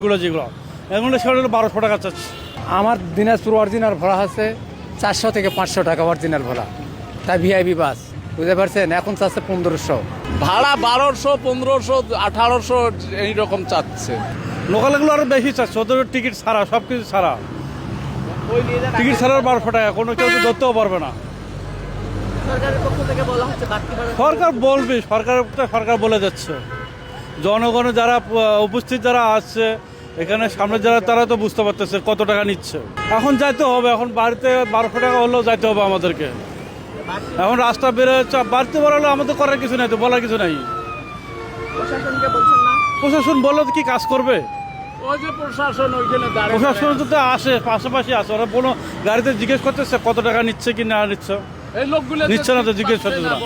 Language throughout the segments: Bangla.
যেগুলো এগুলো সেগুলো 1200 টাকা চাচ্ছে। আমার দিনাজপুর অরিজিনাল ভাড়া আছে 400 থেকে 500 টাকা অরিজিনাল ভাড়া, তাই ভিআইপি বাস, বুঝতে পারছেন? এখন চাচ্ছে 1500। ভাড়া 1200, 1500, 1800 এইরকম চাচ্ছে। লোকালগুলো আরও বেশি চাচ্ছে, ওদের টিকিট ছাড়া, সব কিছু ছাড়া। টিকিট ছাড়া 1200 টাকা, কোনো কেউ তো ধরতেও পারবে না। সরকার বলবে, সরকার বলে যাচ্ছে। জনগণের যারা উপস্থিত যারা আসছে এখানে সামনে যারা, তারা তো বুঝতে পারতেছে কত টাকা নিচ্ছে। এখন যাইতে হবে, এখন বাড়িতে 1200 টাকা হলেও যাইতে হবে আমাদেরকে। এখন রাস্তা বেড়ে বাড়তে বাড়ালে আমাদের করার কিছু নাই, তো বলার কিছু নাই। প্রশাসন বললে তো কি কাজ করবে? ওই যে প্রশাসন ওইখানে প্রশাসন তো আসে, পাশাপাশি আসে, ওরা কোনো গাড়িতে জিজ্ঞেস করতেছে কত টাকা নিচ্ছে কি না নিচ্ছে, এই লোকগুলো নিচ্ছে না তো জিজ্ঞেস করতেছে না।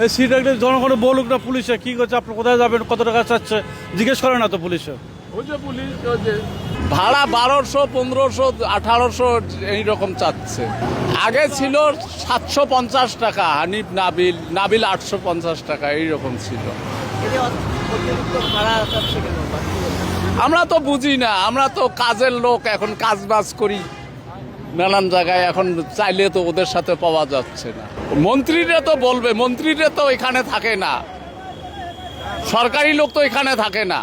এই সিট একটা জনগণের বলুক না, পুলিশে কি করছে, আপনি কোথায় যাবেন, কত টাকা চাচ্ছে, জিজ্ঞেস করে না তো পুলিশে। ওই যে পুলিশ ওই যে ভাড়া 1200, 1500, 1800 এইরকম চাচ্ছে। আগে ছিল 750 টাকা, হানিফ নাবিল 850 টাকা এইরকম ছিল। আমরা তো বুঝি না, আমরা তো কাজের লোক, এখন কাজ বাজ করি নানান জায়গায়, এখন চাইলে তো ওদের সাথে পাওয়া যাচ্ছে না। মন্ত্রীরা তো বলবে, মন্ত্রীরা তো এখানে থাকে না, সরকারি লোক তো এখানে থাকে না,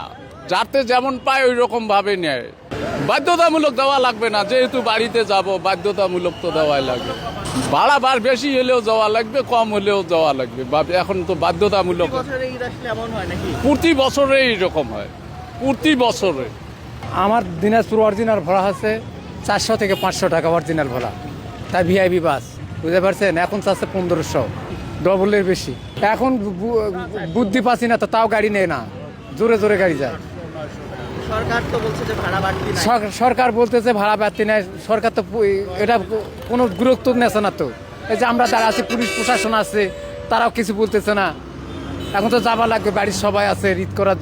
যাতে যেমন পায় ওই রকম ভাবে নেয়। বাধ্যতামূলক দেওয়া লাগবে না, যেহেতু বাড়িতে যাব বাধ্যতামূলক তো দেওয়াই লাগবে। ভাড়া বেশি হলেও যাওয়া লাগবে, কম হলেও যাওয়া লাগবে, এখন তো বাধ্যতামূলক। প্রতি বছরে এইরকম হয়, প্রতি বছরে। আমার দিনাজপুর অরিজিনাল ভাড়া আছে 400 থেকে 500 টাকা অরিজিনাল ভাড়া, তাই ভিআইপি বাস, বুঝতে পারছেন? এখন চাচ্ছে 1500, ডবলের বেশি। এখন বুদ্ধি পাচ্ছি না তো, তাও গাড়ি নেয় না, জোরে জোরে গাড়ি যায়। সরকার তো বলছে যে ভাড়া বাড়তি নাই। সরকার বলতেছে ভাড়া বাড়তি নেয়, সরকার তো এটা কোনো গুরুত্ব নেছে না তো। এই যে আমরা যারা আছি, পুলিশ প্রশাসন আছে, তারাও কিছু বলতেছে না। এখন তো যাবা লাগবে, বাড়ির সবাই আছে, ঈদ করার